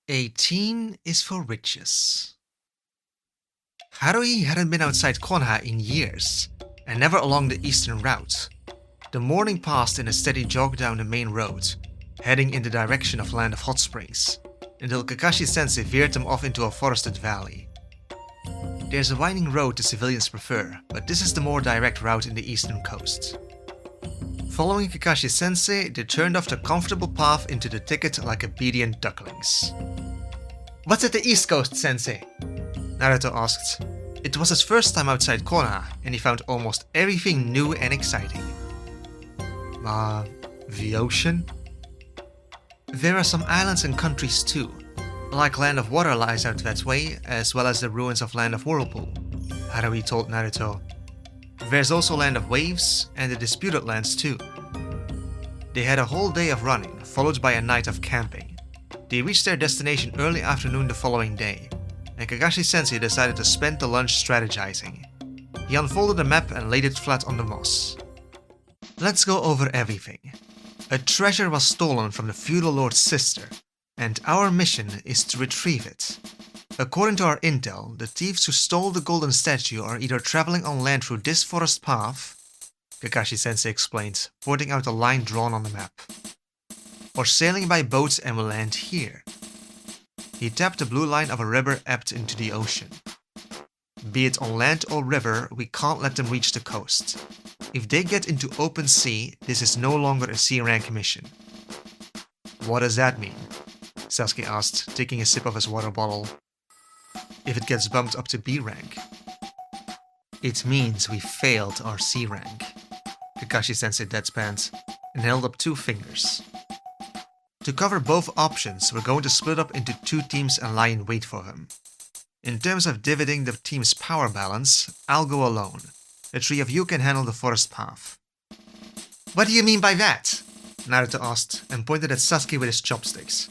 18 is for riches. Haruhi hadn't been outside Konoha in years, and never along the eastern route. The morning passed in a steady jog down the main road, heading in the direction of Land of Hot Springs, until Kakashi-sensei veered them off into a forested valley. There's a winding road the civilians prefer, but this is the more direct route in the eastern coast. Following Kakashi-sensei, they turned off the comfortable path into the thicket like obedient ducklings. "What's at the east coast, sensei?" Naruto asked. It was his first time outside Konoha, and he found almost everything new and exciting. The ocean? There are some islands and countries too, like Land of Water lies out that way, as well as the ruins of Land of Whirlpool, Haruhi told Naruto. There's also Land of Waves, and the Disputed Lands too. They had a whole day of running, followed by a night of camping. They reached their destination early afternoon the following day, and Kakashi-sensei decided to spend the lunch strategizing. He unfolded the map and laid it flat on the moss. Let's go over everything. A treasure was stolen from the feudal lord's sister, and our mission is to retrieve it. According to our intel, the thieves who stole the golden statue are either traveling on land through this forest path, Kakashi-sensei explained, pointing out a line drawn on the map, or sailing by boat and will land here. He tapped the blue line of a river ebbed into the ocean. Be it on land or river, we can't let them reach the coast. If they get into open sea, this is no longer a C-rank mission. What does that mean? Sasuke asked, taking a sip of his water bottle. If it gets bumped up to B rank. It means we failed our C rank, Kakashi-sensei deadpanned, and held up 2 fingers. To cover both options, we're going to split up into 2 teams and lie in wait for them. In terms of dividing the team's power balance, I'll go alone. The 3 of you can handle the forest path. What do you mean by that? Naruto asked, and pointed at Sasuke with his chopsticks.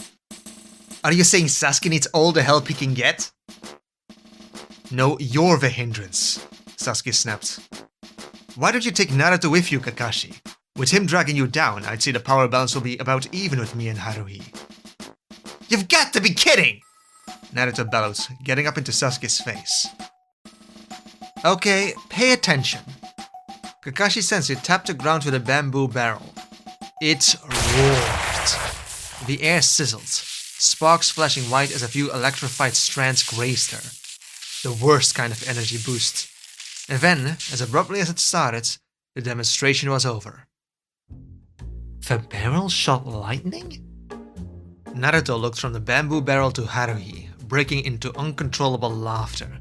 Are you saying Sasuke needs all the help he can get? No, you're the hindrance, Sasuke snapped. Why don't you take Naruto with you, Kakashi? With him dragging you down, I'd say the power balance will be about even with me and Haruhi. You've got to be kidding! Naruto bellowed, getting up into Sasuke's face. Okay, pay attention. Kakashi-sensei tapped the ground with a bamboo barrel. It roared. The air sizzled, sparks flashing white as a few electrified strands grazed her. The worst kind of energy boost. And then, as abruptly as it started, the demonstration was over. The barrel shot lightning? Naruto looked from the bamboo barrel to Haruhi, breaking into uncontrollable laughter.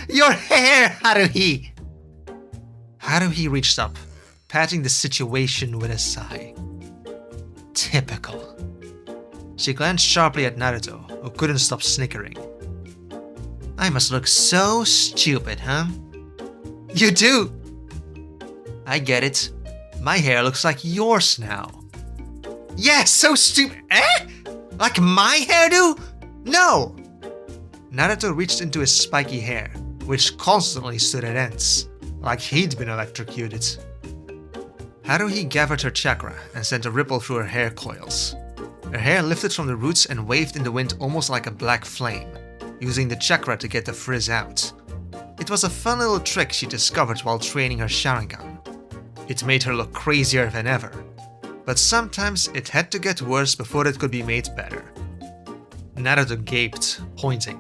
Your hair, Haruhi! Haruhi reached up, patting the situation with a sigh. Typical. She glanced sharply at Naruto, who couldn't stop snickering. I must look so stupid, huh? You do! I get it. My hair looks like yours now. Yeah, so stupid. Eh? Like my hairdo? No! Naruto reached into his spiky hair, which constantly stood at ends, like he'd been electrocuted. Haruhi gathered her chakra and sent a ripple through her hair coils. Her hair lifted from the roots and waved in the wind almost like a black flame, using the chakra to get the frizz out. It was a fun little trick she discovered while training her Sharingan. It made her look crazier than ever, but sometimes it had to get worse before it could be made better. Naruto gaped, pointing.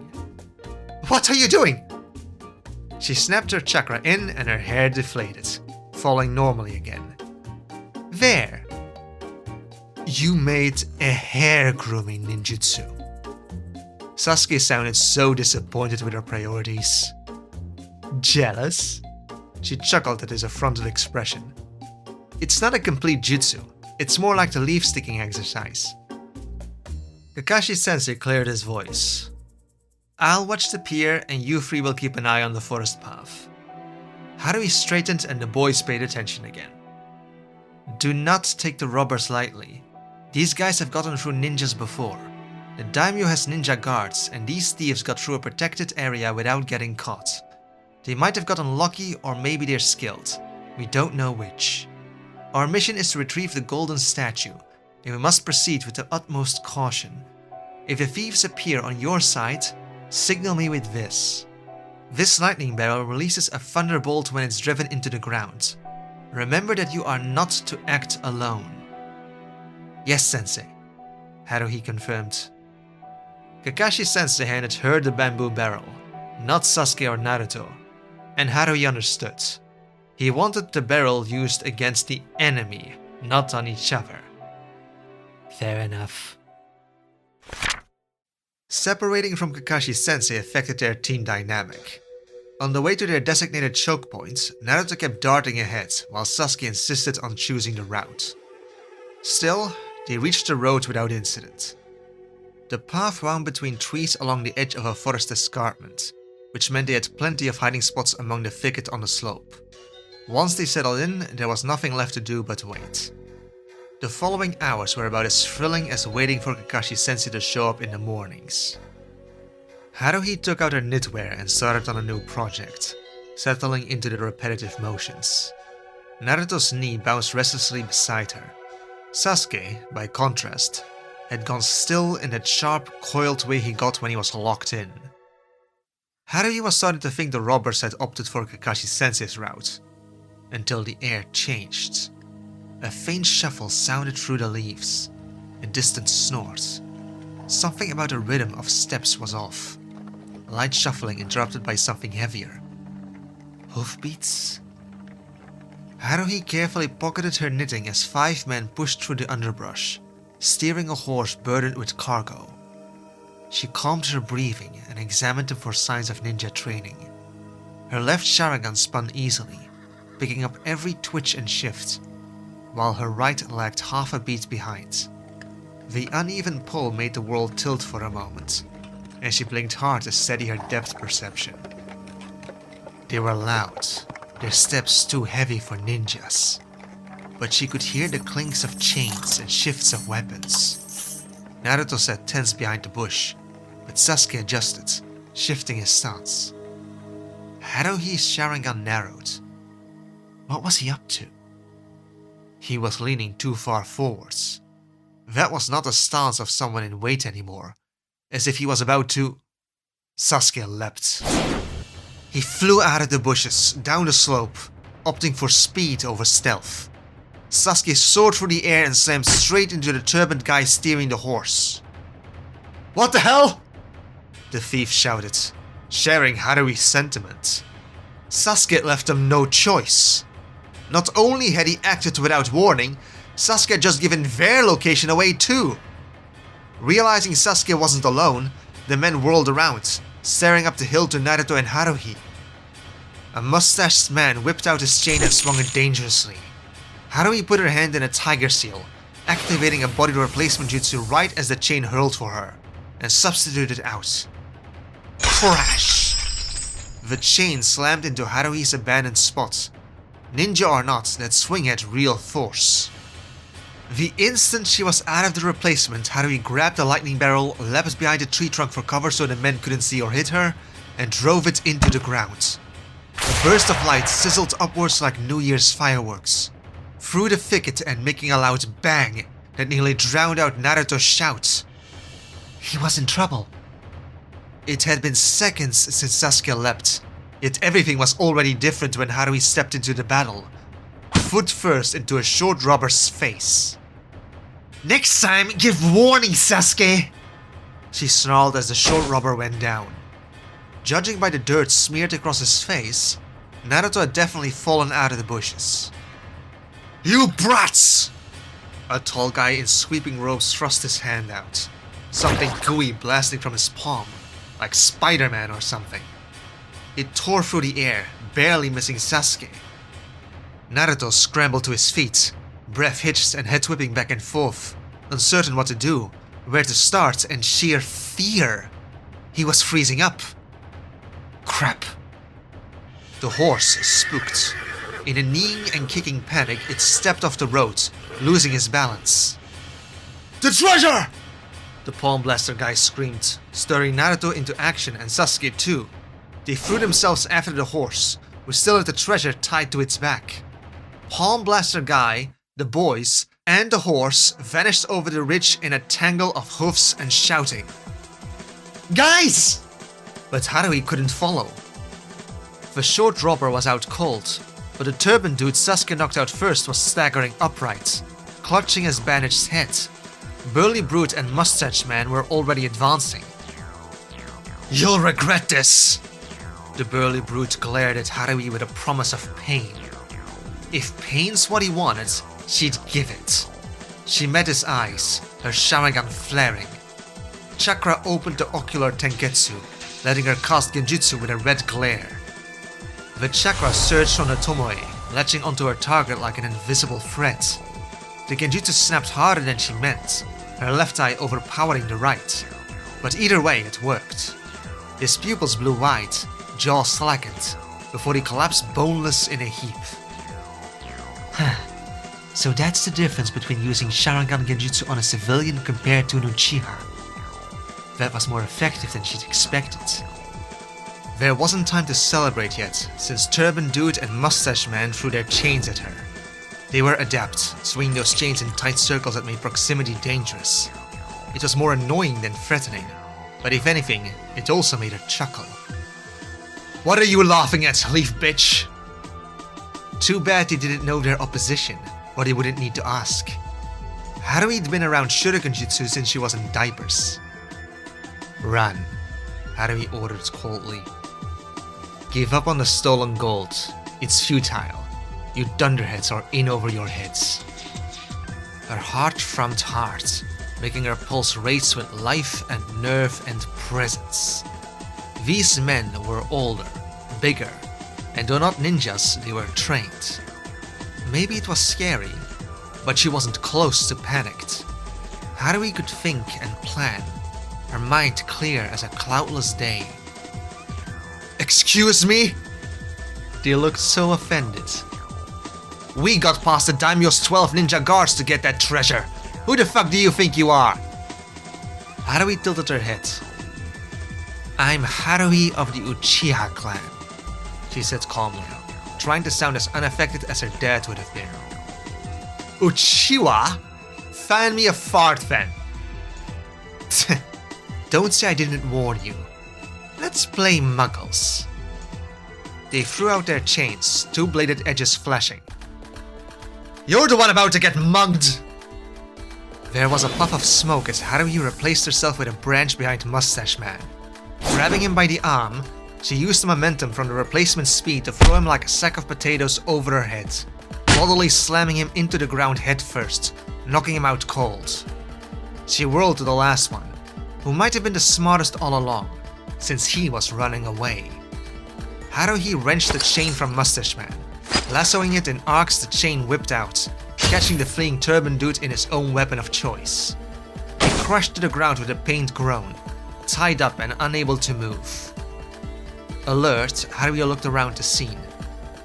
What are you doing? She snapped her chakra in and her hair deflated, falling normally again. There! You made a hair grooming ninjutsu. Sasuke sounded so disappointed with her priorities. Jealous? She chuckled at his affronted expression. It's not a complete jutsu, it's more like the leaf sticking exercise. Kakashi-sensei cleared his voice. I'll watch the pier and you 3 will keep an eye on the forest path. Haruhi straightened and the boys paid attention again. Do not take the robbers lightly. These guys have gotten through ninjas before. The daimyo has ninja guards and these thieves got through a protected area without getting caught. They might have gotten lucky or maybe they're skilled. We don't know which. Our mission is to retrieve the golden statue. and we must proceed with the utmost caution. If the thieves appear on your side, signal me with this. This lightning barrel releases a thunderbolt when it's driven into the ground. Remember that you are not to act alone." "Yes, Sensei," Haruhi confirmed. Kakashi Sensei handed her the bamboo barrel, not Sasuke or Naruto, and Haruhi understood. He wanted the barrel used against the enemy, not on each other. Fair enough. Separating from Kakashi Sensei affected their team dynamic. On the way to their designated choke points, Naruto kept darting ahead, while Sasuke insisted on choosing the route. Still, they reached the road without incident. The path wound between trees along the edge of a forest escarpment, which meant they had plenty of hiding spots among the thicket on the slope. Once they settled in, there was nothing left to do but wait. The following hours were about as thrilling as waiting for Kakashi Sensei to show up in the mornings. Haruhi took out her knitwear and started on a new project, settling into the repetitive motions. Naruto's knee bounced restlessly beside her. Sasuke, by contrast, had gone still in that sharp, coiled way he got when he was locked in. Haruhi was starting to think the robbers had opted for Kakashi Sensei's route, until the air changed. A faint shuffle sounded through the leaves, a distant snort. Something about the rhythm of steps was off. Light shuffling interrupted by something heavier. Hoofbeats? Haruhi carefully pocketed her knitting as 5 men pushed through the underbrush, steering a horse burdened with cargo. She calmed her breathing and examined them for signs of ninja training. Her left Sharingan spun easily, picking up every twitch and shift, while her right lagged half a beat behind. The uneven pull made the world tilt for a moment, and she blinked hard to steady her depth perception. They were loud, their steps too heavy for ninjas, but she could hear the clinks of chains and shifts of weapons. Naruto sat tense behind the bush, but Sasuke adjusted, shifting his stance. Haruhi's Sharingan narrowed. What was he up to? He was leaning too far forwards. That was not the stance of someone in wait anymore, as if he was about to... Sasuke leapt. He flew out of the bushes, down the slope, opting for speed over stealth. Sasuke soared through the air and slammed straight into the turbaned guy steering the horse. "What the hell?" the thief shouted, sharing Haruhi's sentiment. Sasuke left him no choice. Not only had he acted without warning, Sasuke had just given their location away too. Realizing Sasuke wasn't alone, the men whirled around, staring up the hill to Naruto and Haruhi. A mustached man whipped out his chain and swung it dangerously. Haruhi put her hand in a tiger seal, activating a body replacement jutsu right as the chain hurled for her, and substituted out. Crash! The chain slammed into Haruhi's abandoned spot. Ninja or not, that swing had real force. The instant she was out of the replacement, Haruhi grabbed the lightning barrel, leapt behind a tree trunk for cover so the men couldn't see or hit her, and drove it into the ground. A burst of light sizzled upwards like New Year's fireworks, through the thicket and making a loud bang that nearly drowned out Naruto's shout. He was in trouble. It had been seconds since Sasuke leapt, yet everything was already different when Haruhi stepped into the battle, foot first into a short robber's face. "Next time, give warning, Sasuke!" she snarled as the short robber went down. Judging by the dirt smeared across his face, Naruto had definitely fallen out of the bushes. "You brats!" A tall guy in sweeping robes thrust his hand out, something gooey blasting from his palm, like Spider-Man or something. It tore through the air, barely missing Sasuke. Naruto scrambled to his feet, breath hitched and head whipping back and forth, uncertain what to do, where to start, and sheer fear. He was freezing up. Crap. The horse spooked. In a kneeing and kicking panic, it stepped off the road, losing his balance. "The treasure!" the Palm Blaster guy screamed, stirring Naruto into action and Sasuke too. They threw themselves after the horse, who still had the treasure tied to its back. Palm Blaster guy, the boys, and the horse vanished over the ridge in a tangle of hoofs and shouting. Guys! But Haruhi couldn't follow. The short robber was out cold, but the turban dude Sasuke knocked out first was staggering upright, clutching his bandaged head. Burly Brute and Mustache Man were already advancing. You'll regret this! The Burly Brute glared at Haruhi with a promise of pain. If pain's what he wanted, she'd give it. She met his eyes, her Sharingan flaring. Chakra opened the ocular Tenketsu, letting her cast Genjutsu with a red glare. The chakra surged from the Tomoe, latching onto her target like an invisible thread. The Genjutsu snapped harder than she meant, her left eye overpowering the right. But either way, it worked. His pupils blew wide, jaw slackened, before he collapsed boneless in a heap. So that's the difference between using Sharingan Genjutsu on a civilian compared to an Uchiha. That was more effective than she'd expected. There wasn't time to celebrate yet, since Turban Dude and Mustache Man threw their chains at her. They were adept, swinging those chains in tight circles that made proximity dangerous. It was more annoying than threatening, but if anything, it also made her chuckle. What are you laughing at, leaf bitch? Too bad he didn't know their opposition, but he wouldn't need to ask. Haruhi'd been around Shuriken Jutsu since she was in diapers. Run, Haruhi ordered coldly. Give up on the stolen gold. It's futile. You dunderheads are in over your heads. Her heart thumped hard, making her pulse race with life and nerve and presence. These men were older, bigger, and though not ninjas, they were trained. Maybe it was scary, but she wasn't close to panicked. Haruhi could think and plan, her mind clear as a cloudless day. Excuse me? They looked so offended. We got past the daimyo's 12 ninja guards to get that treasure. Who the fuck do you think you are? Haruhi tilted her head. I'm Haruhi of the Uchiha clan, she said calmly, trying to sound as unaffected as her dad would have been. Uchiwa? Find me a fart then. Don't say I didn't warn you. Let's play muggles. They threw out their chains, two bladed edges flashing. You're the one about to get mugged! There was a puff of smoke as Haruhi replaced herself with a branch behind Mustache Man. Grabbing him by the arm, she used the momentum from the replacement's speed to throw him like a sack of potatoes over her head, bodily slamming him into the ground head first, knocking him out cold. She whirled to the last one, who might have been the smartest all along, since he was running away. Haruhi wrenched the chain from Mustache Man, lassoing it in arcs. The chain whipped out, catching the fleeing Turban Dude in his own weapon of choice. He crashed to the ground with a pained groan, tied up and unable to move. Alert, Haruhi looked around the scene,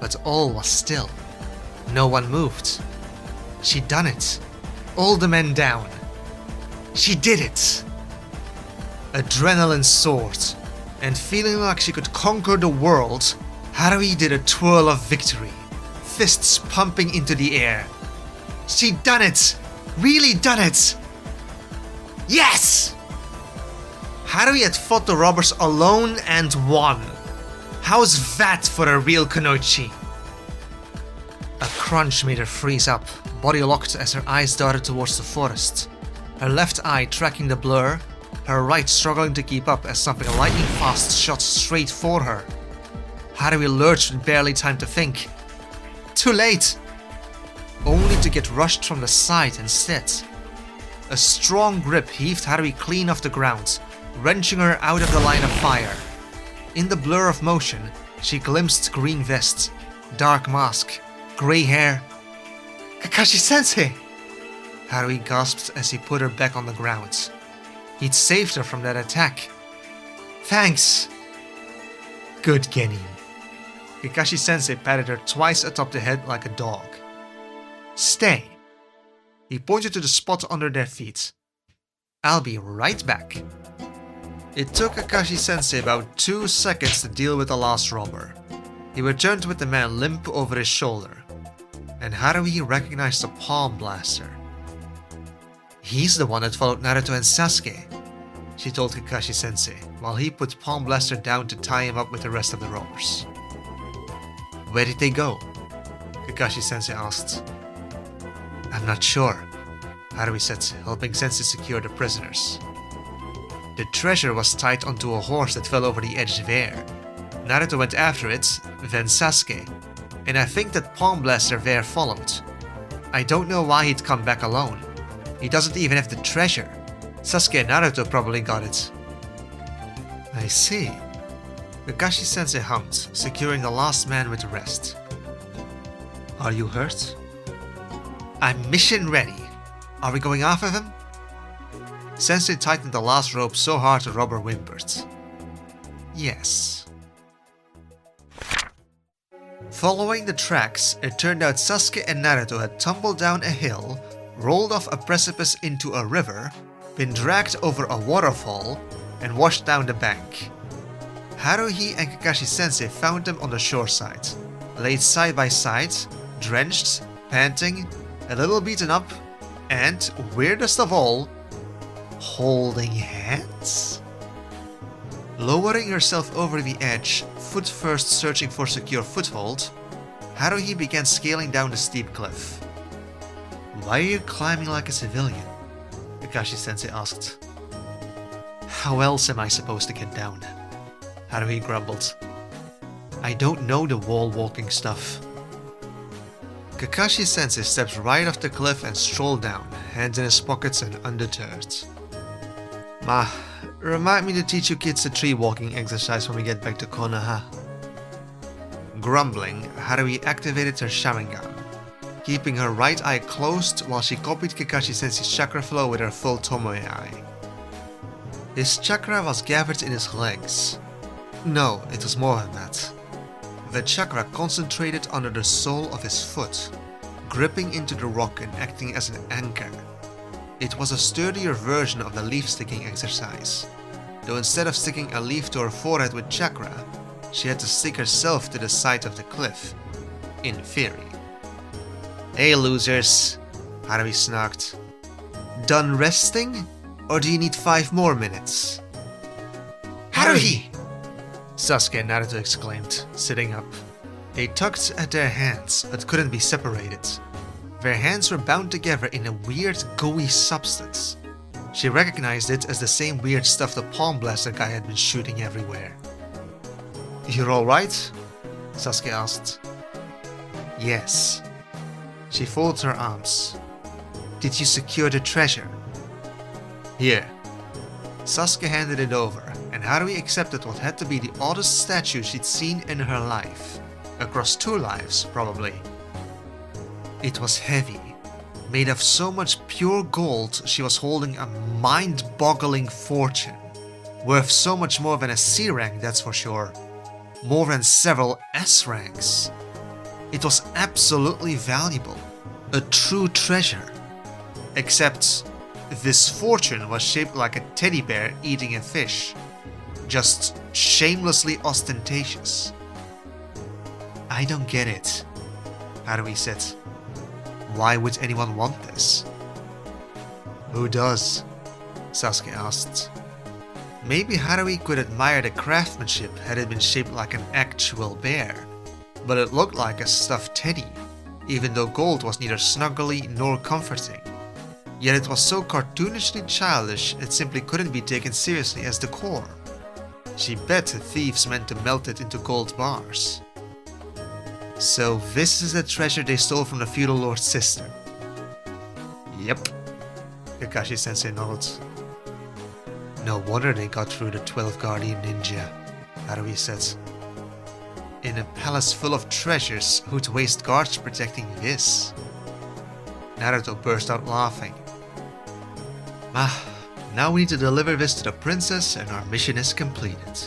but all was still. No one moved. She'd done it. All the men down. She did it! Adrenaline soared, and feeling like she could conquer the world, Haruhi did a twirl of victory, fists pumping into the air. She'd done it! Really done it! Yes! Haruhi had fought the robbers alone and won. How's that for a real Kunoichi? A crunch made her freeze up, body locked as her eyes darted towards the forest. Her left eye tracking the blur, her right struggling to keep up as something lightning fast shot straight for her. Haruhi lurched with barely time to think. Too late! Only to get rushed from the side instead. A strong grip heaved Haruhi clean off the ground, wrenching her out of the line of fire. In the blur of motion, she glimpsed green vest, dark mask, grey hair. Kakashi-sensei! Haruhi gasped as he put her back on the ground. He'd saved her from that attack. Thanks! Good Genin. Kakashi-sensei patted her twice atop the head like a dog. Stay. He pointed to the spot under their feet. I'll be right back. It took Kakashi-sensei about 2 seconds to deal with the last robber. He returned with the man limp over his shoulder, and Haruhi recognized the palm blaster, He's the one that followed Naruto and Sasuke, she told Kakashi-sensei, while he put Palm Blaster down to tie him up with the rest of the robbers. Where did they go? Kakashi-sensei asked. I'm not sure, Haruhi said, helping Sensei secure the prisoners. The treasure was tied onto a horse that fell over the edge there. Naruto went after it, then Sasuke, and I think that Palm Blaster there followed. I don't know why he'd come back alone. He doesn't even have the treasure. Sasuke and Naruto probably got it. I see. Kakashi-sensei hummed, securing the last man with the rest. Are you hurt? I'm mission ready. Are we going after them? Sensei tightened the last rope so hard the robber whimpered. Yes. Following the tracks, it turned out Sasuke and Naruto had tumbled down a hill, rolled off a precipice into a river, been dragged over a waterfall, and washed down the bank. Haruhi and Kakashi-sensei found them on the shoreside, laid side by side, drenched, panting, a little beaten up, and, weirdest of all, holding hands? Lowering herself over the edge, foot first searching for secure foothold, Haruhi began scaling down the steep cliff. Why are you climbing like a civilian? Kakashi-sensei asked. How else am I supposed to get down? Haruhi grumbled. I don't know the wall-walking stuff. Kakashi-sensei stepped right off the cliff and strolled down, hands in his pockets and undeterred. Ma, remind me to teach you kids a tree-walking exercise when we get back to Konoha. Grumbling, Haruhi activated her Sharingan, keeping her right eye closed while she copied Kakashi-sensei's chakra flow with her full Tomoe eye. His chakra was gathered in his legs. No, it was more than that. The chakra concentrated under the sole of his foot, gripping into the rock and acting as an anchor. It was a sturdier version of the leaf-sticking exercise, though instead of sticking a leaf to her forehead with chakra, she had to stick herself to the side of the cliff, in theory. Hey losers, Haruhi snarked. Done resting? Or do you need 5 more minutes? Haruhi! Sasuke and Naruto exclaimed, sitting up. They tugged at their hands, but couldn't be separated. Their hands were bound together in a weird, gooey substance. She recognized it as the same weird stuff the Palm Blaster guy had been shooting everywhere. You're alright? Sasuke asked. Yes. She folded her arms. Did you secure the treasure? Here. Sasuke handed it over, and Haruhi accepted what had to be the oddest statue she'd seen in her life. Across 2 lives, probably. It was heavy, made of so much pure gold she was holding a mind-boggling fortune. Worth so much more than a C rank, that's for sure. More than several S ranks. It was absolutely valuable. A true treasure. Except, this fortune was shaped like a teddy bear eating a fish. Just shamelessly ostentatious. I don't get it, Haruhi said. Why would anyone want this? Who does? Sasuke asked. Maybe Haruhi could admire the craftsmanship had it been shaped like an actual bear, but it looked like a stuffed teddy, even though gold was neither snuggly nor comforting. Yet it was so cartoonishly childish it simply couldn't be taken seriously as decor. She bet the thieves meant to melt it into gold bars. So this is the treasure they stole from the feudal lord's sister. Yep, Kakashi-sensei nodded. No wonder they got through the 12 Guardian Ninja, Haruhi said. In a palace full of treasures, who'd waste guards protecting this? Naruto burst out laughing. Now we need to deliver this to the princess and our mission is completed,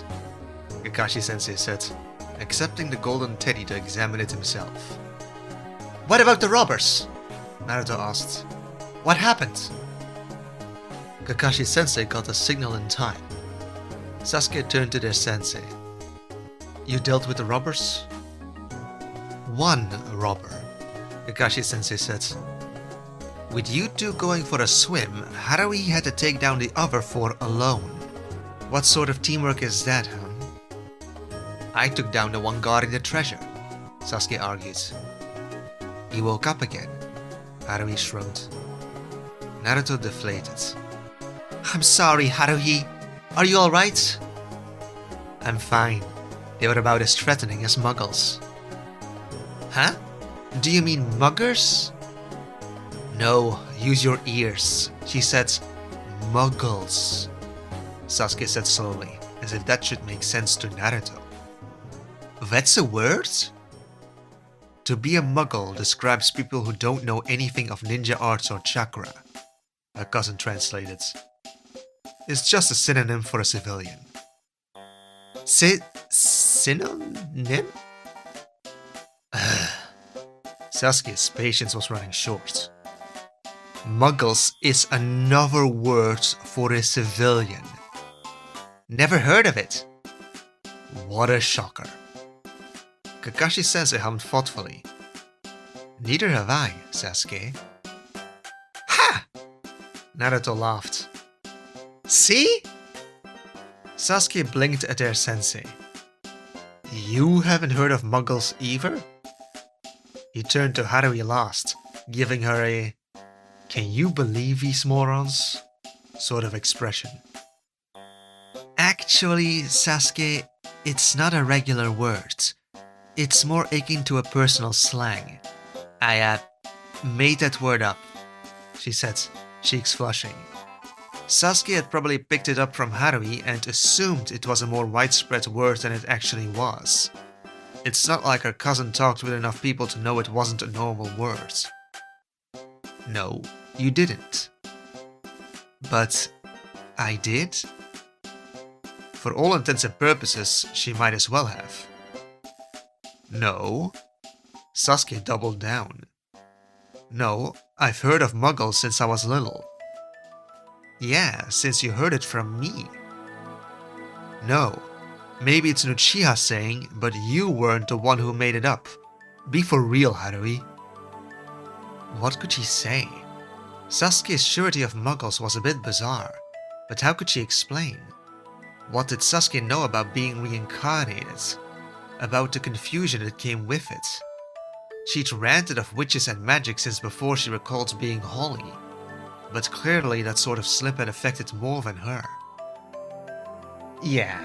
Kakashi-sensei said, accepting the golden teddy to examine it himself. What about the robbers? Naruto asked. What happened? Kakashi-sensei got a signal in time. Sasuke turned to their sensei. You dealt with the robbers? One robber, Kakashi-sensei said. With you two going for a swim, Haruhi had to take down the other four alone. What sort of teamwork is that, huh? I took down the one guarding the treasure, Sasuke argued. He woke up again, Haruhi shrugged. Naruto deflated. I'm sorry, Haruhi. Are you alright? I'm fine. They were about as threatening as muggles. Huh? Do you mean muggers? No, use your ears. She said muggles. Sasuke said slowly, as if that should make sense to Naruto. That's a word? To be a muggle describes people who don't know anything of ninja arts or chakra, her cousin translated. It's just a synonym for a civilian. Synonym? Sasuke's patience was running short. Muggles is another word for a civilian. Never heard of it. What a shocker. Kakashi-sensei hummed thoughtfully. Neither have I, Sasuke. Ha! Naruto laughed. See? Sasuke blinked at their sensei. You haven't heard of muggles either? He turned to Haruhi last, giving her a "can you believe these morons?" sort of expression. Actually, Sasuke, it's not a regular word. It's more akin to a personal slang. I made that word up, she said, cheeks flushing. Sasuke had probably picked it up from Haruhi and assumed it was a more widespread word than it actually was. It's not like her cousin talked with enough people to know it wasn't a normal word. No, you didn't. But I did? For all intents and purposes, she might as well have. No. Sasuke doubled down. No, I've heard of muggles since I was little. Yeah, since you heard it from me. No, maybe it's an Uchiha saying, but you weren't the one who made it up. Be for real, Haruhi. What could she say? Sasuke's surety of muggles was a bit bizarre, but how could she explain? What did Sasuke know about being reincarnated? About the confusion that came with it? She'd ranted of witches and magic since before she recalled being holy, but clearly that sort of slip had affected more than her. Yeah,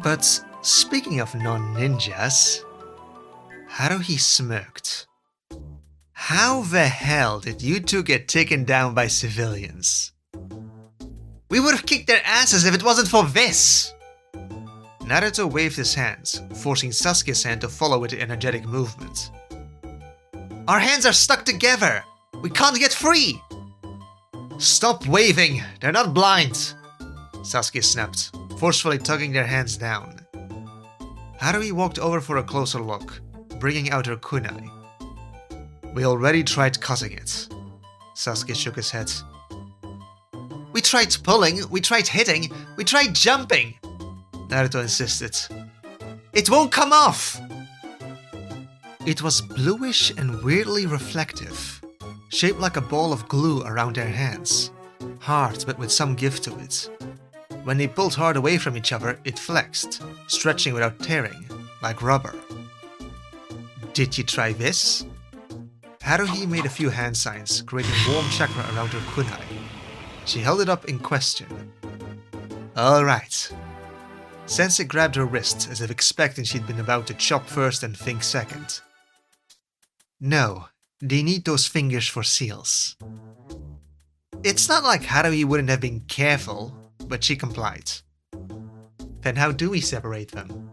but speaking of non-ninjas, Haruhi smirked. How the hell did you two get taken down by civilians? We would have kicked their asses if it wasn't for this! Naruto waved his hands, forcing Sasuke's hand to follow with the energetic movement. Our hands are stuck together! We can't get free! Stop waving! They're not blind! Sasuke snapped, forcefully tugging their hands down. Haruhi walked over for a closer look, bringing out her kunai. We already tried cutting it. Sasuke shook his head. We tried pulling, we tried hitting, we tried jumping! Naruto insisted. It won't come off! It was bluish and weirdly reflective, shaped like a ball of glue around their hands, hard but with some give to it. When they pulled hard away from each other, it flexed, stretching without tearing, like rubber. Did you try this? Haruhi made a few hand signs, creating warm chakra around her kunai. She held it up in question. Alright. Sensei grabbed her wrist as if expecting she'd been about to chop first and think second. No, they need those fingers for seals. It's not like Haruhi wouldn't have been careful, but she complied. Then how do we separate them?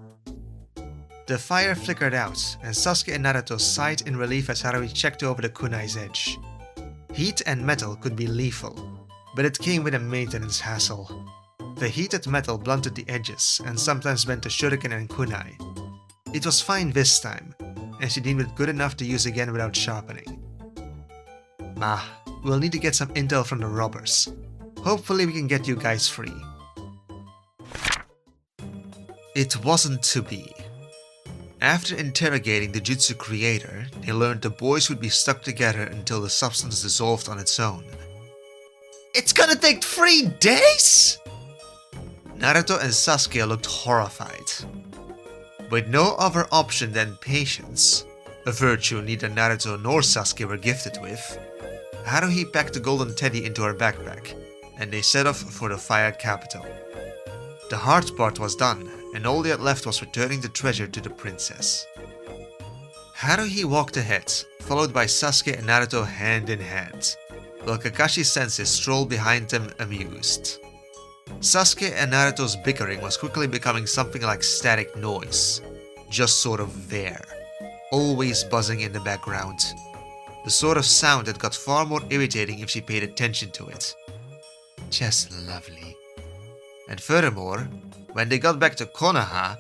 The fire flickered out, and Sasuke and Naruto sighed in relief as Haruhi checked over the kunai's edge. Heat and metal could be lethal, but it came with a maintenance hassle. The heated metal blunted the edges and sometimes bent the shuriken and kunai. It was fine this time, and she deemed it good enough to use again without sharpening. We'll need to get some intel from the robbers. Hopefully we can get you guys free. It wasn't to be. After interrogating the jutsu creator, they learned the boys would be stuck together until the substance dissolved on its own. It's gonna take 3 days?! Naruto and Sasuke looked horrified. With no other option than patience, a virtue neither Naruto nor Sasuke were gifted with, Haruhi packed the golden teddy into her backpack, and they set off for the Fire Capital. The hard part was done, and all they had left was returning the treasure to the princess. Haruhi walked ahead, followed by Sasuke and Naruto hand in hand, while Kakashi-sensei strolled behind them amused. Sasuke and Naruto's bickering was quickly becoming something like static noise, just sort of there, always buzzing in the background. The sort of sound that got far more irritating if she paid attention to it. Just lovely. And furthermore, when they got back to Konoha,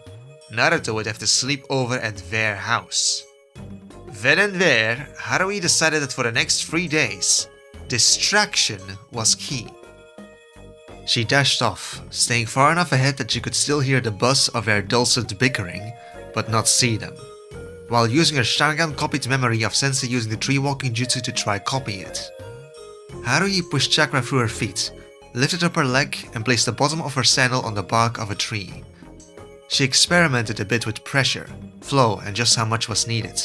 Naruto would have to sleep over at their house. Then and there, Haruhi decided that for the next 3 days, distraction was key. She dashed off, staying far enough ahead that she could still hear the buzz of their dulcet bickering, but not see them, while using her Sharingan-copied memory of Sensei using the tree-walking jutsu to try copy it. Haruhi pushed chakra through her feet, lifted up her leg, and placed the bottom of her sandal on the bark of a tree. She experimented a bit with pressure, flow, and just how much was needed,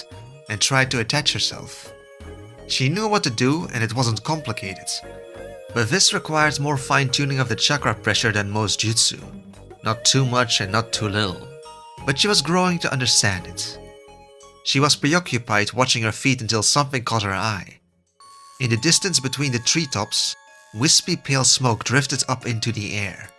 and tried to attach herself. She knew what to do, and it wasn't complicated. But this required more fine-tuning of the chakra pressure than most jutsu. Not too much and not too little. But she was growing to understand it. She was preoccupied watching her feet until something caught her eye. In the distance between the treetops, wispy pale smoke drifted up into the air.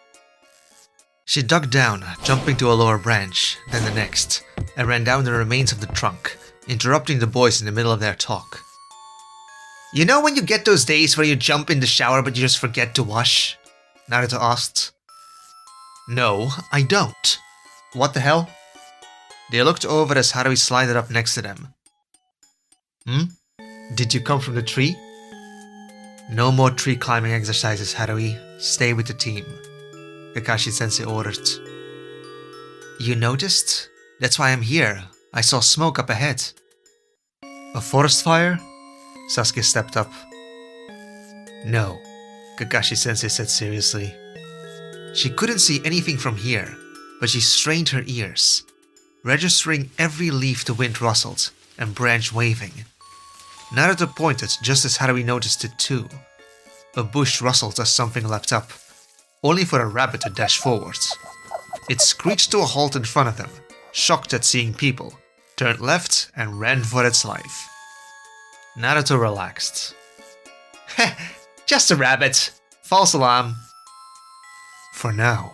She dug down, jumping to a lower branch, then the next, and ran down the remains of the trunk, interrupting the boys in the middle of their talk. You know when you get those days where you jump in the shower but you just forget to wash? Naruto asked. No, I don't. What the hell? They looked over as Haruhi slided up next to them. Did you come from the tree? No more tree climbing exercises, Haruhi. Stay with the team, Kakashi-sensei ordered. You noticed? That's why I'm here. I saw smoke up ahead. A forest fire? Sasuke stepped up. No, Kakashi-sensei said seriously. She couldn't see anything from here, but she strained her ears, registering every leaf the wind rustled and branch waving. Naruto pointed just as Haruhi noticed it too. A bush rustled as something leapt up, only for a rabbit to dash forwards. It screeched to a halt in front of them, shocked at seeing people, turned left and ran for its life. Naruto relaxed. Heh, just a rabbit. False alarm. For now,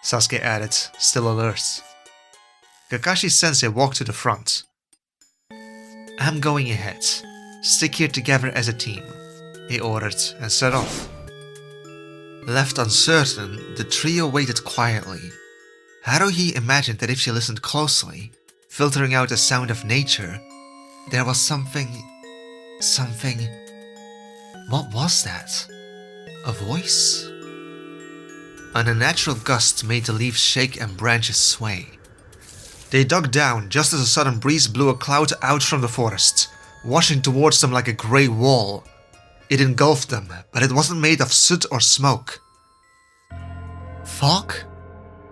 Sasuke added, still alert. Kakashi-sensei walked to the front. I'm going ahead. Stick here together as a team, he ordered and set off. Left uncertain, the trio waited quietly. Haruhi imagined that if she listened closely, filtering out the sound of nature, there was something... What was that? A voice? An unnatural gust made the leaves shake and branches sway. They dug down just as a sudden breeze blew a cloud out from the forest, washing towards them like a grey wall. It engulfed them, but it wasn't made of soot or smoke. Fog?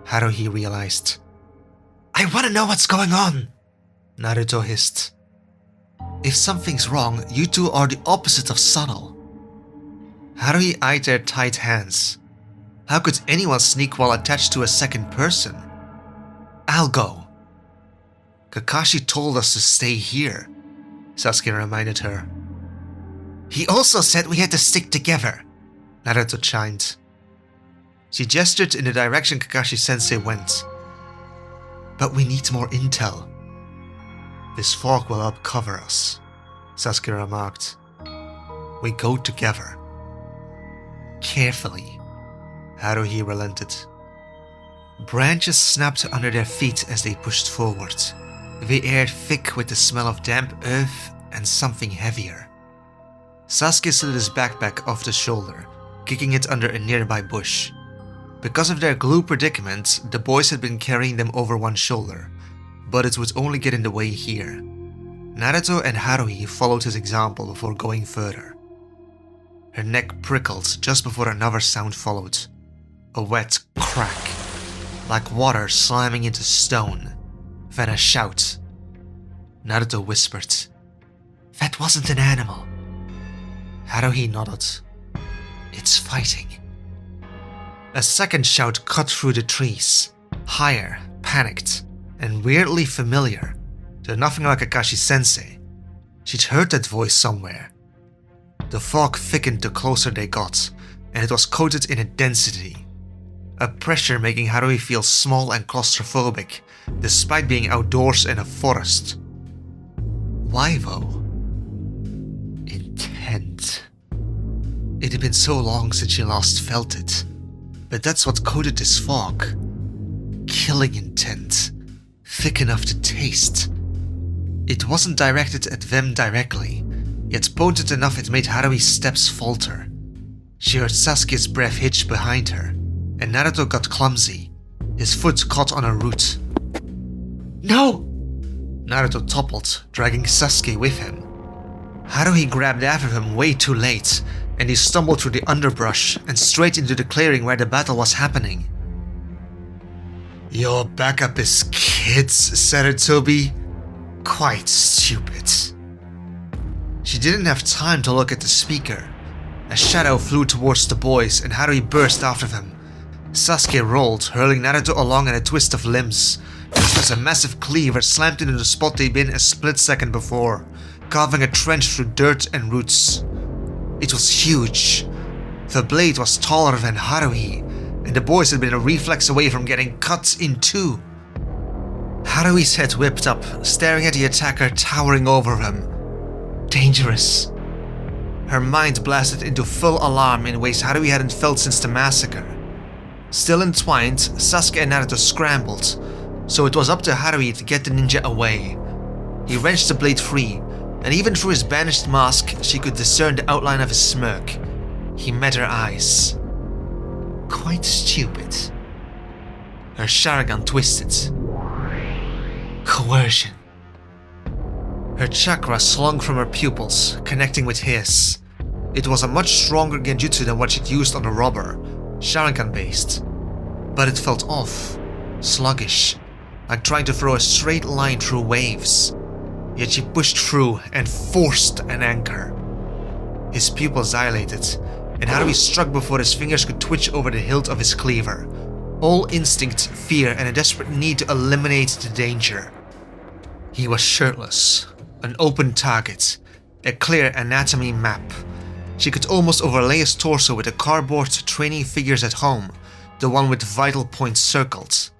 Haruhi realized. I want to know what's going on, Naruto hissed. If something's wrong, you two are the opposite of subtle. Haruhi eyed their tight hands. How could anyone sneak while attached to a second person? I'll go. Kakashi told us to stay here, Sasuke reminded her. He also said we had to stick together, Naruto chimed. She gestured in the direction Kakashi-sensei went. But we need more intel. This fog will help cover us, Sasuke remarked. We go together. Carefully, Haruhi relented. Branches snapped under their feet as they pushed forward, the air thick with the smell of damp earth and something heavier. Sasuke slid his backpack off the shoulder, kicking it under a nearby bush. Because of their glue predicament, the boys had been carrying them over one shoulder, but it would only get in the way here. Naruto and Haruhi followed his example before going further. Her neck prickled just before another sound followed. A wet crack, like water slamming into stone. Then a shout. Naruto whispered, "That wasn't an animal." Haruhi nodded. "It's fighting." A second shout cut through the trees, higher, panicked, and weirdly familiar, though nothing like Kakashi-sensei. She'd heard that voice somewhere. The fog thickened the closer they got, and it was coated in a density. A pressure making Haruhi feel small and claustrophobic, despite being outdoors in a forest. Why though? Intent. It had been so long since she last felt it, but that's what coated this fog. Killing intent, thick enough to taste. It wasn't directed at them directly, yet potent enough it made Haruhi's steps falter. She heard Sasuke's breath hitch behind her, and Naruto got clumsy. His foot caught on a root. "No!" Naruto toppled, dragging Sasuke with him. Haruhi grabbed after him way too late, and he stumbled through the underbrush and straight into the clearing where the battle was happening. "Your backup is kids," said Tobi. "Quite stupid." She didn't have time to look at the speaker. A shadow flew towards the boys and Haruhi burst after them. Sasuke rolled, hurling Naruto along in a twist of limbs. This was a massive cleaver slammed into the spot they'd been a split second before, carving a trench through dirt and roots. It was huge. The blade was taller than Haruhi, and the boys had been a reflex away from getting cut in two. Haruhi's head whipped up, staring at the attacker towering over him. Dangerous. Her mind blasted into full alarm in ways Haruhi hadn't felt since the massacre. Still entwined, Sasuke and Naruto scrambled, so it was up to Haruhi to get the ninja away. He wrenched the blade free, and even through his banished mask, she could discern the outline of his smirk. He met her eyes. Quite stupid. Her Sharingan twisted. Coercion. Her chakra slung from her pupils, connecting with his. It was a much stronger genjutsu than what she'd used on the robber, Sharingan-based. But it felt off, sluggish, like trying to throw a straight line through waves. Yet she pushed through and forced an anchor. His pupils dilated, and Haruhi struck before his fingers could twitch over the hilt of his cleaver. All instinct, fear, and a desperate need to eliminate the danger. He was shirtless, an open target, a clear anatomy map. She could almost overlay his torso with the cardboard training figures at home, the one with vital points circled.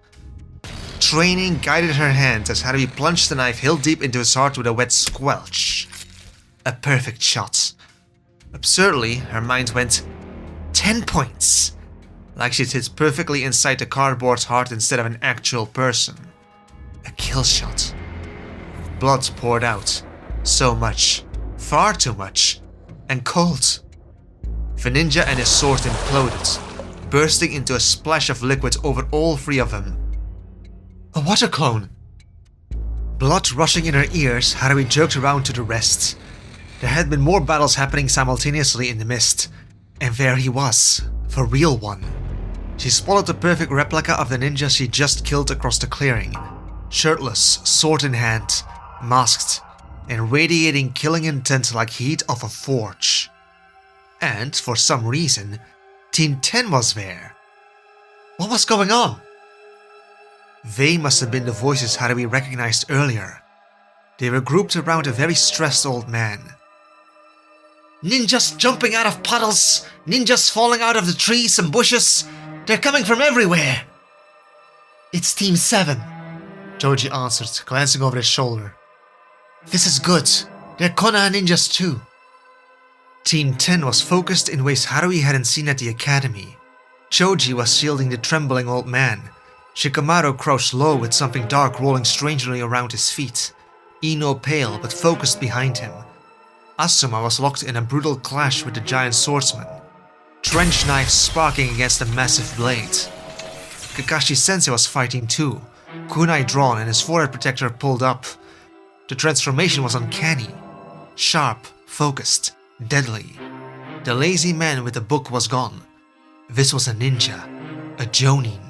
Training guided her hand as Haruhi plunged the knife hilt deep into his heart with a wet squelch. A perfect shot. Absurdly, her mind went, 10 points! Like she'd hit perfectly inside the cardboard's heart instead of an actual person. A kill shot. Blood poured out. So much. Far too much. And cold. The ninja and his sword imploded, bursting into a splash of liquid over all three of them. A water clone! Blood rushing in her ears, Haruhi jerked around to the rest. There had been more battles happening simultaneously in the mist, and there he was, the real one. She spotted the perfect replica of the ninja she just killed across the clearing, shirtless, sword in hand, masked, and radiating killing intent like heat of a forge. And, for some reason, Team 10 was there. What was going on? They must have been the voices Haruhi recognized earlier. They were grouped around a very stressed old man. Ninjas jumping out of puddles, ninjas falling out of the trees and bushes. They're coming from everywhere. It's Team 7, Joji answered, glancing over his shoulder. This is good. They're Konoha ninjas too. Team 10 was focused in ways Haruhi hadn't seen at the academy. Joji was shielding the trembling old man. Shikamaru crouched low with something dark rolling strangely around his feet. Ino pale but focused behind him. Asuma was locked in a brutal clash with the giant swordsman. Trench knives sparking against a massive blade. Kakashi-sensei was fighting too, kunai drawn and his forehead protector pulled up. The transformation was uncanny. Sharp, focused, deadly. The lazy man with the book was gone. This was a ninja, a jonin.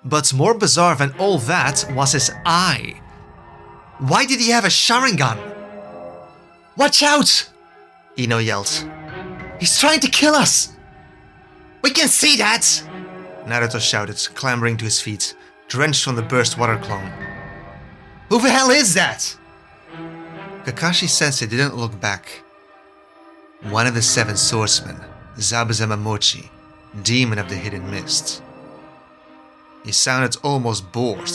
But more bizarre than all that was his eye. Why did he have a Sharingan? Watch out! Ino yelled. He's trying to kill us! We can see that! Naruto shouted, clambering to his feet, drenched from the burst water clone. Who the hell is that? Kakashi-sensei didn't look back. One of the 7 swordsmen, Zabuza Mochi, demon of the hidden mist. He sounded almost bored,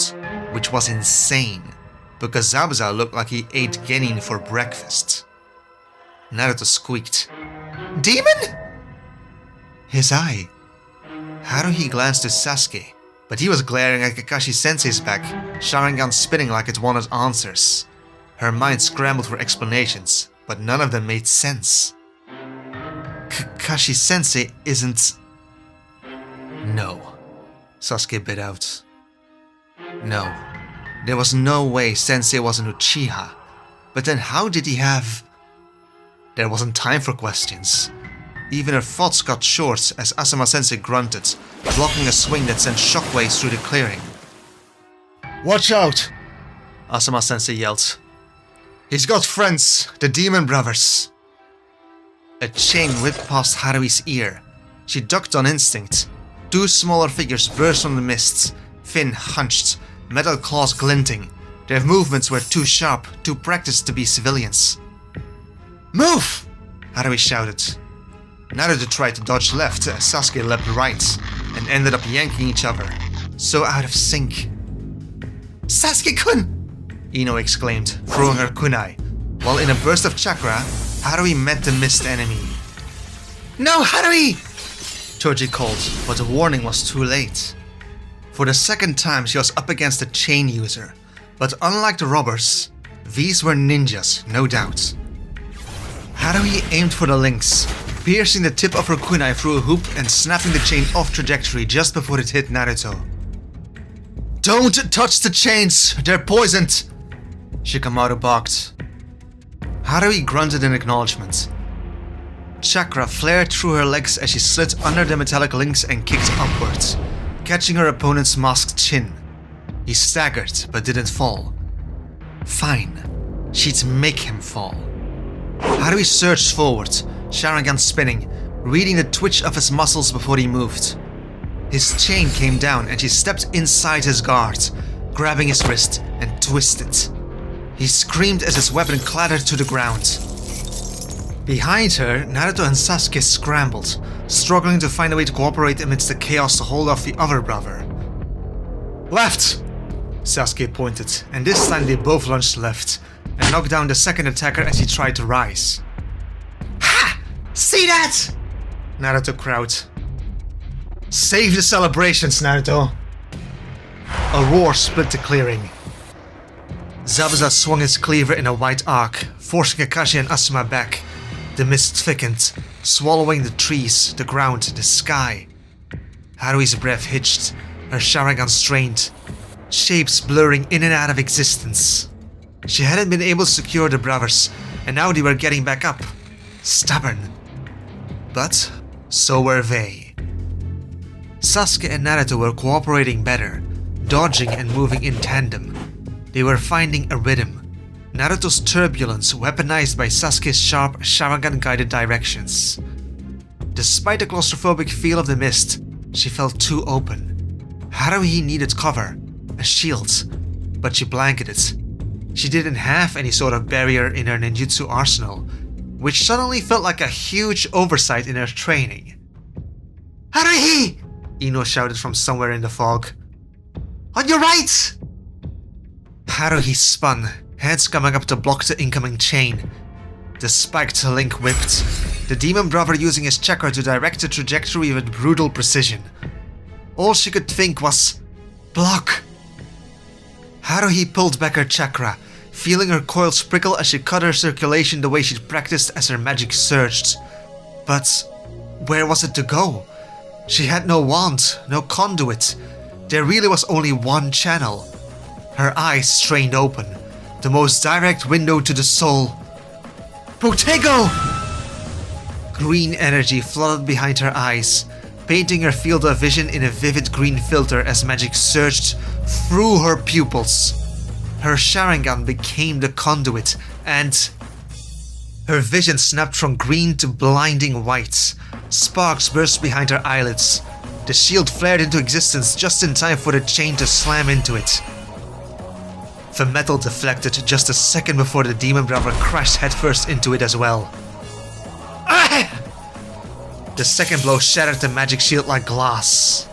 which was insane, because Zabuza looked like he ate genin for breakfast. Naruto squeaked. Demon? His eye. Haruhi glanced to Sasuke, but he was glaring at Kakashi-sensei's back, Sharingan spinning like it wanted answers. Her mind scrambled for explanations, but none of them made sense. Kakashi-sensei isn't... No, Sasuke bit out. No, there was no way Sensei was an Uchiha, but then how did he have... There wasn't time for questions. Even her thoughts got short as Asama-sensei grunted, blocking a swing that sent shockwaves through the clearing. Watch out! Asama-sensei yelled. He's got friends, the demon brothers. A chain whipped past Haruhi's ear. She ducked on instinct. 2 smaller figures burst from the mist, fin hunched, metal claws glinting. Their movements were too sharp, too practiced to be civilians. Move! Haruhi shouted. Naruto tried to dodge left as Sasuke leapt right, and ended up yanking each other, so out of sync. Sasuke-kun! Ino exclaimed, throwing her kunai, while in a burst of chakra, Haruhi met the mist enemy. No, Haruhi! Choji called, but the warning was too late. For the second time she was up against a chain user, but unlike the robbers, these were ninjas, no doubt. Haruhi aimed for the links, piercing the tip of her kunai through a hoop and snapping the chain off trajectory just before it hit Naruto. Don't touch the chains, they're poisoned! Shikamaru barked. Haruhi grunted in acknowledgement. Chakra flared through her legs as she slid under the metallic links and kicked upwards, catching her opponent's masked chin. He staggered but didn't fall. Fine, she'd make him fall. Haruhi surged forward, Sharingan spinning, reading the twitch of his muscles before he moved. His chain came down and she stepped inside his guard, grabbing his wrist and twisted. He screamed as his weapon clattered to the ground. Behind her, Naruto and Sasuke scrambled, struggling to find a way to cooperate amidst the chaos to hold off the other brother. Left! Sasuke pointed, and this time they both lunged left, and knocked down the second attacker as he tried to rise. Ha! See that? Naruto crowed. Save the celebrations, Naruto! A roar split the clearing. Zabuza swung his cleaver in a wide arc, forcing Kakashi and Asuma back. The mist thickened, swallowing the trees, the ground, the sky. Haruhi's breath hitched, her Sharingan strained, shapes blurring in and out of existence. She hadn't been able to secure the brothers, and now they were getting back up. Stubborn. But so were they. Sasuke and Naruto were cooperating better, dodging and moving in tandem. They were finding a rhythm. Naruto's turbulence weaponized by Sasuke's sharp Sharingan-guided directions. Despite the claustrophobic feel of the mist, she felt too open. Haruhi needed cover, a shield, but she blanketed. She didn't have any sort of barrier in her ninjutsu arsenal, which suddenly felt like a huge oversight in her training. Haruhi! Ino shouted from somewhere in the fog. On your right! Haruhi spun, hands coming up to block the incoming chain. The spiked link whipped, the demon brother using his chakra to direct the trajectory with brutal precision. All she could think was, block! Haruhi pulled back her chakra, feeling her coils prickle as she cut her circulation the way she'd practiced as her magic surged. But where was it to go? She had no wand, no conduit. There really was only one channel. Her eyes strained open, the most direct window to the soul. Protego! Green energy flooded behind her eyes, painting her field of vision in a vivid green filter as magic surged through her pupils. Her Sharingan became the conduit, and her vision snapped from green to blinding white. Sparks burst behind her eyelids. The shield flared into existence just in time for the chain to slam into it. The metal deflected just a second before the demon brother crashed headfirst into it as well. Ah! The second blow shattered the magic shield like glass.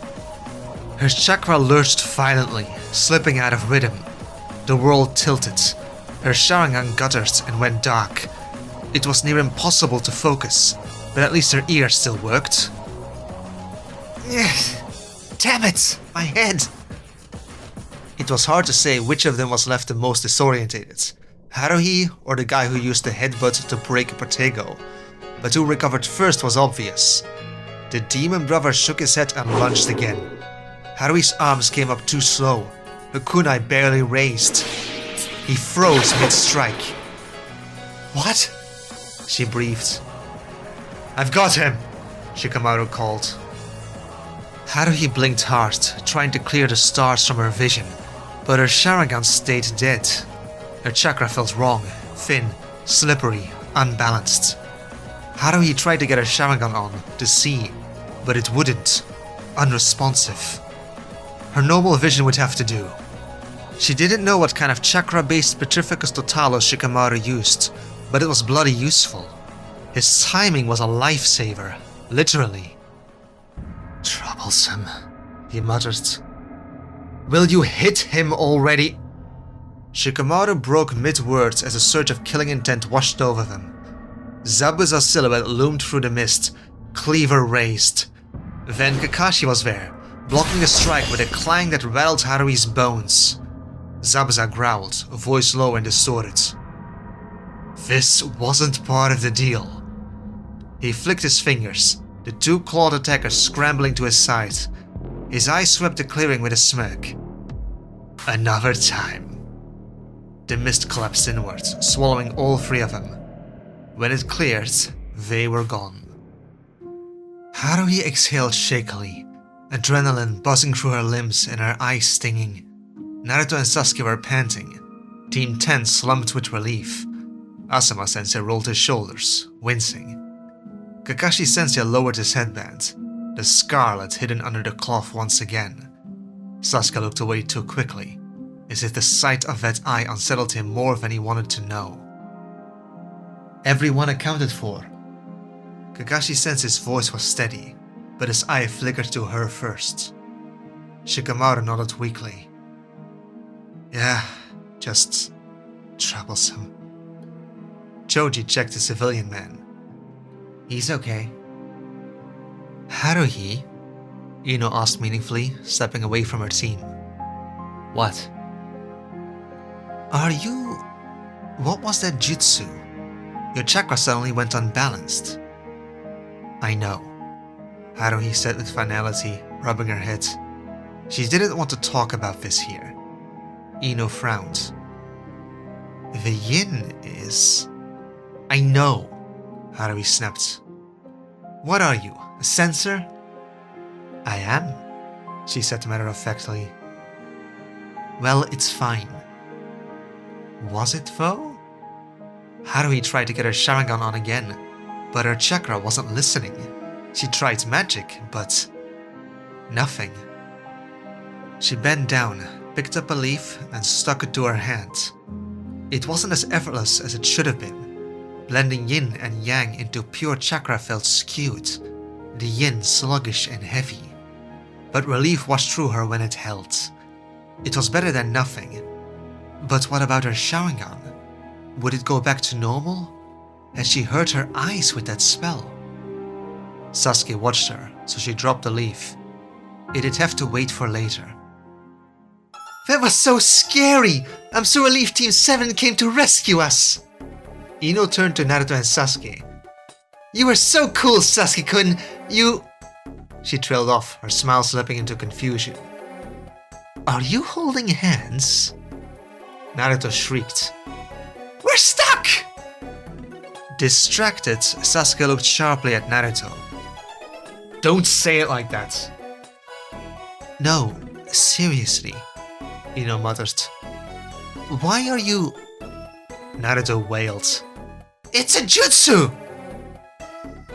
Her chakra lurched violently, slipping out of rhythm. The world tilted. Her Sharingan guttered and went dark. It was near impossible to focus, but at least her ears still worked. Damn it! My head! It was hard to say which of them was left the most disorientated, Haruhi or the guy who used the headbutt to break Protego, but who recovered first was obvious. The demon brother shook his head and lunged again. Haruhi's arms came up too slow, her kunai barely raised. He froze mid-strike. What? She breathed. I've got him! Shikamaru called. Haruhi blinked hard, trying to clear the stars from her vision, but her Sharingan stayed dead. Her chakra felt wrong, thin, slippery, unbalanced. Haruhi tried to get her Sharingan on, to see, but it wouldn't. Unresponsive. Her normal vision would have to do. She didn't know what kind of chakra-based Petrificus Totalis Shikamaru used, but it was bloody useful. His timing was a lifesaver, literally. Troublesome, he muttered. Will you hit him already? Shikamaru broke mid-words as a surge of killing intent washed over them. Zabuza's silhouette loomed through the mist, cleaver raised. Then Kakashi was there, blocking a strike with a clang that rattled Haruhi's bones. Zabuza growled, voice low and distorted. This wasn't part of the deal. He flicked his fingers, the two clawed attackers scrambling to his side. His eyes swept the clearing with a smirk. Another time. The mist collapsed inward, swallowing all three of them. When it cleared, they were gone. Haruhi exhaled shakily, adrenaline buzzing through her limbs and her eyes stinging. Naruto and Sasuke were panting. Team 10 slumped with relief. Asuma-sensei rolled his shoulders, wincing. Kakashi-sensei lowered his headband, the scarlet hidden under the cloth once again. Sasuke looked away too quickly, as if the sight of that eye unsettled him more than he wanted to know. Everyone accounted for. Kakashi-sensei's voice was steady, but his eye flickered to her first. Shikamaru nodded weakly. Yeah, just troublesome. Choji checked the civilian man. He's okay. Haruhi? Ino asked meaningfully, stepping away from her team. What? Are you... What was that jutsu? Your chakra suddenly went unbalanced. I know, Haruhi said with finality, rubbing her head. She didn't want to talk about this here. Ino frowned. The yin is... I know, Haruhi snapped. What are you, a censor? I am, she said matter-of-factly. Well, it's fine. Was it though? Haruhi tried to get her Sharingan on again, but her chakra wasn't listening. She tried magic, but nothing. She bent down, picked up a leaf, and stuck it to her hand. It wasn't as effortless as it should have been. Blending yin and yang into pure chakra felt skewed, the yin sluggish and heavy. But relief washed through her when it held. It was better than nothing. But what about her Sharingan? Would it go back to normal? Had she hurt her eyes with that spell? Sasuke watched her, so she dropped the leaf. It'd have to wait for later. That was so scary! I'm so relieved Team 7 came to rescue us! Ino turned to Naruto and Sasuke. You were so cool, Sasuke-kun! You... She trailed off, her smile slipping into confusion. Are you holding hands? Naruto shrieked. We're stuck! Distracted, Sasuke looked sharply at Naruto. Don't say it like that. No, seriously, Ino muttered. Why are you... Naruto wailed. It's a jutsu!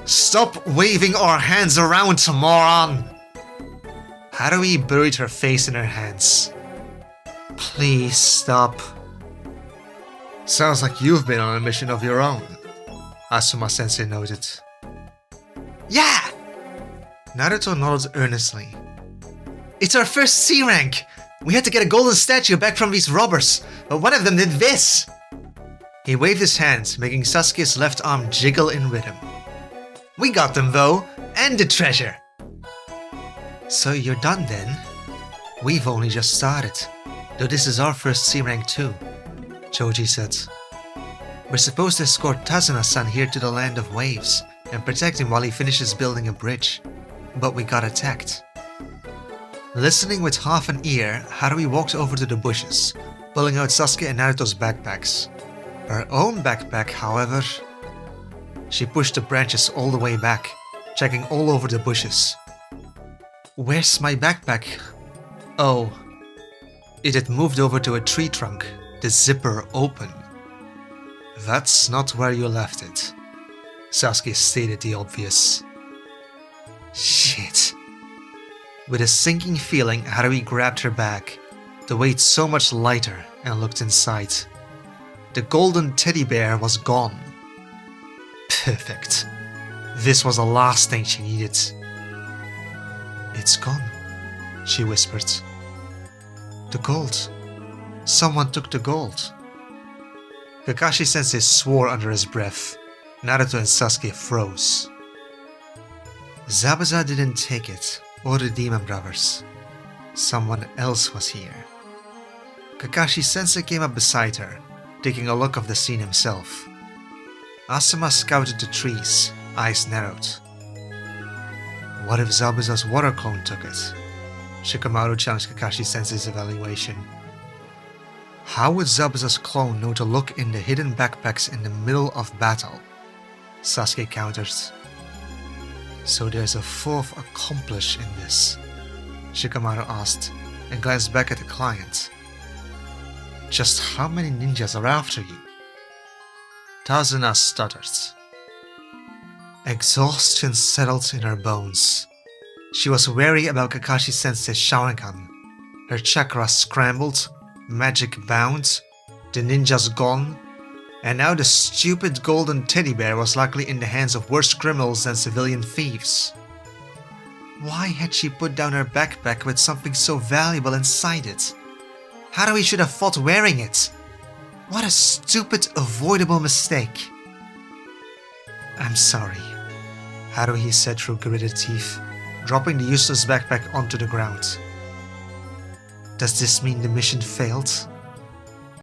Stop waving our hands around, moron! Haruhi buried her face in her hands. Please stop. Sounds like you've been on a mission of your own, Asuma-sensei noted. Yeah! Naruto nodded earnestly. It's our first C rank! We had to get a golden statue back from these robbers, but one of them did this! He waved his hand, making Sasuke's left arm jiggle in rhythm. We got them though, and the treasure! So you're done then? We've only just started, though this is our first C rank too, Choji said. We're supposed to escort Tazuna-san here to the Land of Waves and protect him while he finishes building a bridge, but we got attacked. Listening with half an ear, Haruhi walked over to the bushes, pulling out Sasuke and Naruto's backpacks. Her own backpack, however... She pushed the branches all the way back, checking all over the bushes. Where's my backpack? Oh. It had moved over to a tree trunk, the zipper open. That's not where you left it. Sasuke stated the obvious. Shit. With a sinking feeling, Haruhi grabbed her bag, the weight so much lighter, and looked inside. The golden teddy bear was gone. Perfect. This was the last thing she needed. It's gone, she whispered. The gold. Someone took the gold. Kakashi-sensei swore under his breath. Naruto and Sasuke froze. Zabuza didn't take it, or the demon brothers. Someone else was here. Kakashi-sensei came up beside her, taking a look of the scene himself. Asuma scouted the trees, eyes narrowed. What if Zabuza's water clone took it? Shikamaru challenged Kakashi-sensei's evaluation. How would Zabuza's clone know to look in the hidden backpacks in the middle of battle? Sasuke countered. So there's a fourth accomplice in this? Shikamaru asked, and glanced back at the client. Just how many ninjas are after you? Tazuna stuttered. Exhaustion settled in her bones. She was wary about Kakashi-sensei's Sharingan. Her chakra scrambled, magic bound, the ninjas gone, and now the stupid golden teddy bear was likely in the hands of worse criminals than civilian thieves. Why had she put down her backpack with something so valuable inside it? Haruhi should have fought wearing it. What a stupid, avoidable mistake. I'm sorry, Haruhi said through gritted teeth, dropping the useless backpack onto the ground. Does this mean the mission failed?